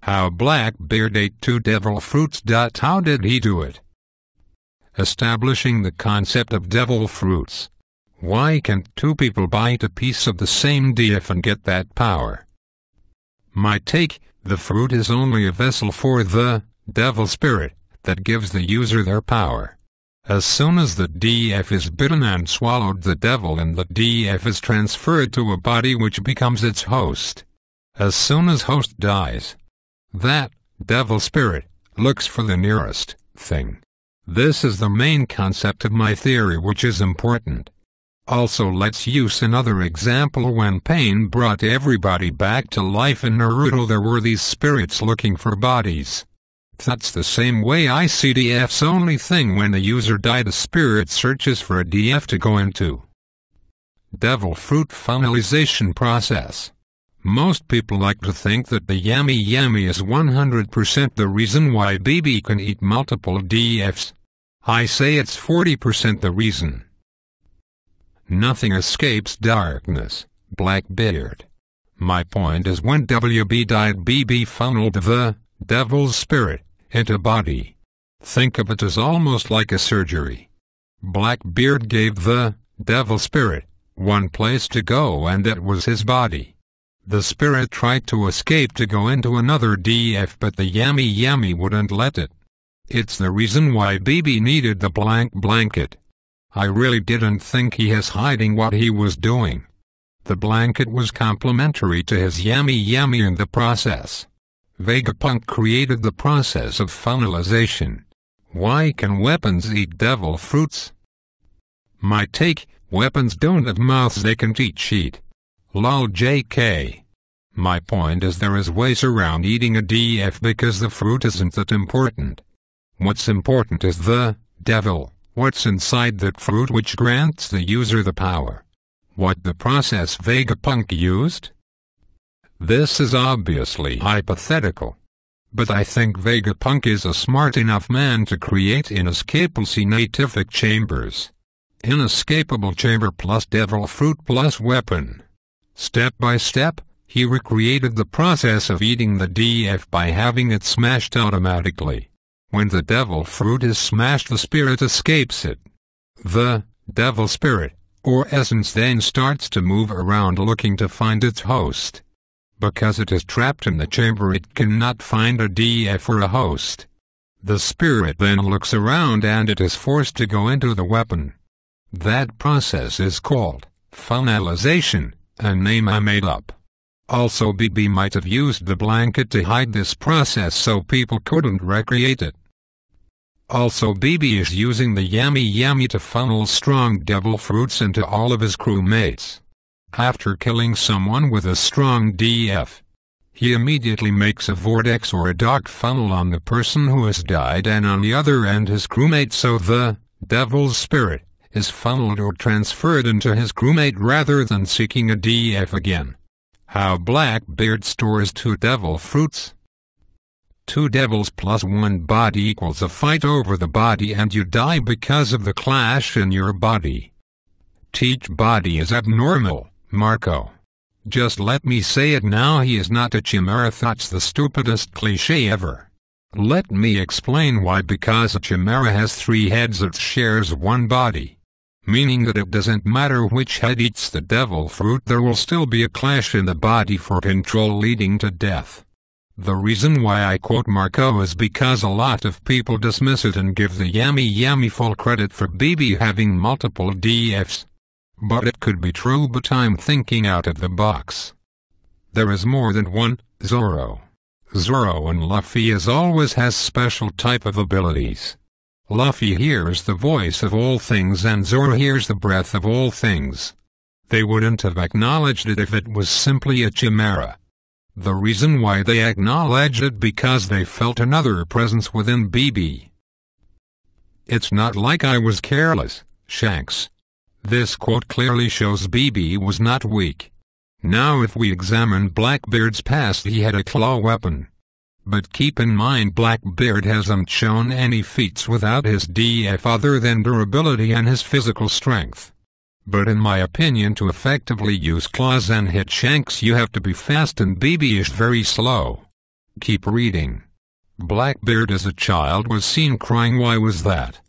How Blackbeard ate 2 devil fruits. How did he do it? Establishing the concept of devil fruits. Why can't 2 people bite a piece of the same DF and get that power? My take: the fruit is only a vessel for the devil spirit that gives the user their power. As soon as the DF is bitten and swallowed, the devil in the DF is transferred to a body which becomes its host. As soon as host dies, that devil spirit looks for the nearest thing. This is the main concept of my theory, which is important. Also, let's use another example. When Pain brought everybody back to life in Naruto, there were these spirits looking for bodies. That's the same way I see DF's only thing. When the user died, the spirit searches for a DF to go into. Devil fruit finalization process. Most people like to think that the yummy is 100% the reason why BB can eat multiple DFs. I say it's 40% the reason. Nothing escapes darkness, Blackbeard. My point is, when WB died, BB funneled the devil's spirit into body. Think of it as almost like a surgery. Blackbeard gave the devil spirit one place to go, and that was his body. The spirit tried to escape to go into another DF, but the yummy wouldn't let it. It's the reason why BB needed the blanket. I really didn't think he was hiding what he was doing. The blanket was complementary to his yummy in the process. Vegapunk created the process of funnelization. Why can weapons eat devil fruits? My take: weapons don't have mouths they can eat. Lol JK. My point is, there is ways around eating a DF because the fruit isn't that important. What's important is the devil. What's inside that fruit which grants the user the power? What the process Vegapunk used? This is obviously hypothetical. But I think Vegapunk is a smart enough man to create inescapable scientific chambers. Inescapable chamber plus devil fruit plus weapon. Step by step, he recreated the process of eating the DF by having it smashed automatically. When the devil fruit is smashed, the spirit escapes it. The devil spirit, or essence, then starts to move around looking to find its host. Because it is trapped in the chamber, it cannot find a DF or a host. The spirit then looks around and it is forced to go into the weapon. That process is called funnelization, a name I made up. Also, BB might have used the blanket to hide this process so people couldn't recreate it. Also, BB is using the yummy to funnel strong devil fruits into all of his crewmates. After killing someone with a strong DF, he immediately makes a vortex or a dark funnel on the person who has died, and on the other end his crewmate, so the devil's spirit is funneled or transferred into his crewmate rather than seeking a DF again. How Blackbeard stores 2 devil fruits. 2 devils plus 1 body equals a fight over the body, and you die because of the clash in your body. Each body is abnormal, Marco. Just let me say it now, he is not a chimera. That's the stupidest cliche ever. Let me explain why. Because a chimera has 3 heads, it shares 1 body. Meaning that it doesn't matter which head eats the devil fruit, there will still be a clash in the body for control, leading to death. The reason why I quote Marco is because a lot of people dismiss it and give the yummy full credit for BB having multiple DFs. But it could be true, but I'm thinking out of the box. There is more than one Zoro. Zoro and Luffy as always has special type of abilities. Luffy hears the voice of all things and Zoro hears the breath of all things. They wouldn't have acknowledged it if it was simply a chimera. The reason why they acknowledged it because they felt another presence within BB. It's not like I was careless, Shanks. This quote clearly shows BB was not weak. Now if we examine Blackbeard's past, he had a claw weapon. But keep in mind, Blackbeard hasn't shown any feats without his DF other than durability and his physical strength. But in my opinion, to effectively use claws and hit Shanks, you have to be fast, and BB is very slow. Keep reading. Blackbeard as a child was seen crying. Why was that?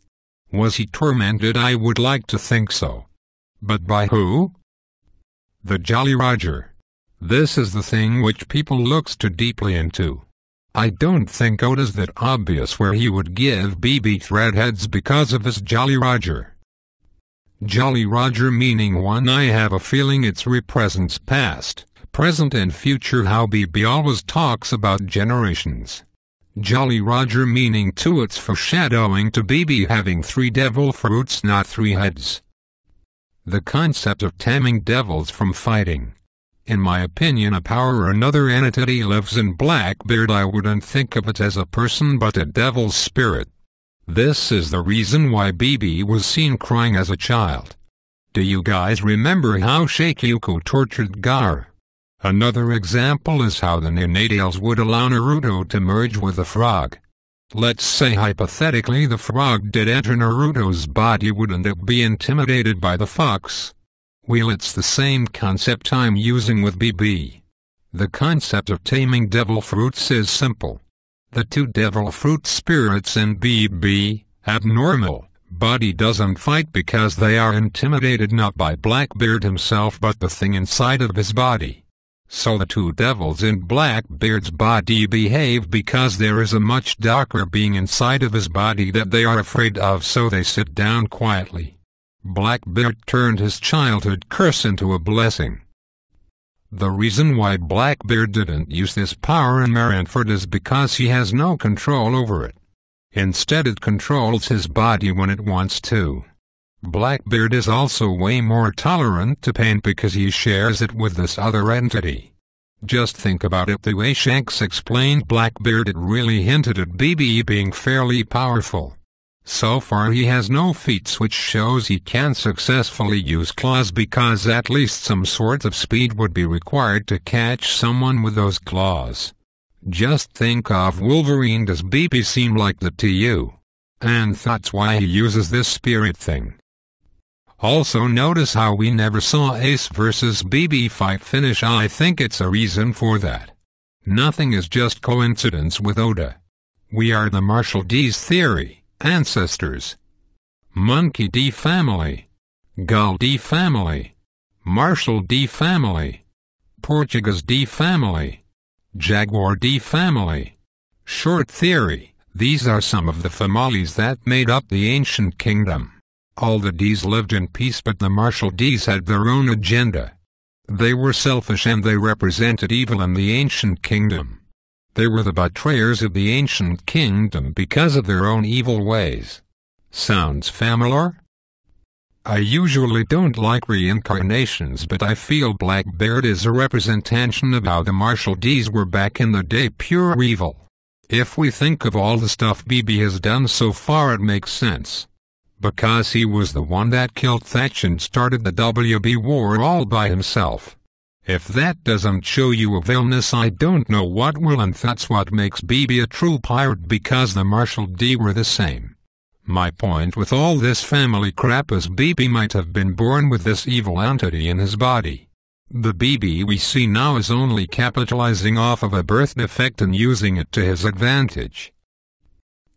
Was he tormented? I would like to think so. But by who? The Jolly Roger. This is the thing which people looks too deeply into. I don't think Oda's that obvious where he would give BB threadheads because of his Jolly Roger. Jolly Roger meaning one. I have a feeling it's represents past, present and future. How BB always talks about generations. Jolly Roger meaning two. It's foreshadowing to BB having 3 devil fruits, not 3 heads. The concept of taming devils from fighting. In my opinion, a power or another entity lives in Blackbeard. I wouldn't think of it as a person but a devil's spirit. This is the reason why BB was seen crying as a child. Do you guys remember how Shikiyuko tortured Gar? Another example is how the Ninetales would allow Naruto to merge with the frog. Let's say hypothetically the frog did enter Naruto's body. Wouldn't it be intimidated by the fox? Well, it's the same concept I'm using with BB. The concept of taming devil fruits is simple. The 2 devil fruit spirits in BB, abnormal, body doesn't fight because they are intimidated not by Blackbeard himself but the thing inside of his body. So the 2 devils in Blackbeard's body behave because there is a much darker being inside of his body that they are afraid of, so they sit down quietly. Blackbeard turned his childhood curse into a blessing. The reason why Blackbeard didn't use this power in Marineford is because he has no control over it. Instead it controls his body when it wants to. Blackbeard is also way more tolerant to pain because he shares it with this other entity. Just think about it. The way Shanks explained Blackbeard, it really hinted at BB being fairly powerful. So far he has no feats, which shows he can successfully use claws because at least some sort of speed would be required to catch someone with those claws. Just think of Wolverine. Does BB seem like that to you? And that's why he uses this spirit thing. Also notice how we never saw Ace vs BB fight finish. I think it's a reason for that. Nothing is just coincidence with Oda. We are the Marshall D's theory. Ancestors. Monkey D family. Gull D family. Marshall D family. Portuguese D family. Jaguar D family. Short theory. These are some of the families that made up the ancient kingdom. All the Ds lived in peace, but the Marshall Ds had their own agenda. They were selfish and they represented evil in the ancient kingdom. They were the betrayers of the ancient kingdom because of their own evil ways. Sounds familiar? I usually don't like reincarnations, but I feel Blackbeard is a representation of how the Marshall Ds were back in the day, pure evil. If we think of all the stuff BB has done so far, it makes sense. Because he was the one that killed Thatch and started the WB war all by himself. If that doesn't show you a villainous, I don't know what will, and that's what makes BB a true pirate, because the Marshall D were the same. My point with all this family crap is BB might have been born with this evil entity in his body. The BB we see now is only capitalizing off of a birth defect and using it to his advantage.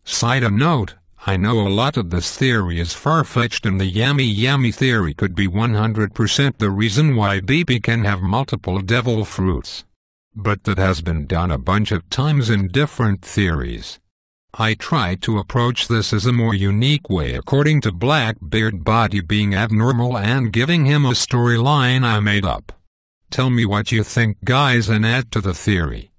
Side note, I know a lot of this theory is far-fetched and the yummy theory could be 100% the reason why BB can have multiple devil fruits. But that has been done a bunch of times in different theories. I tried to approach this as a more unique way according to Blackbeard body being abnormal and giving him a storyline I made up. Tell me what you think, guys, and add to the theory.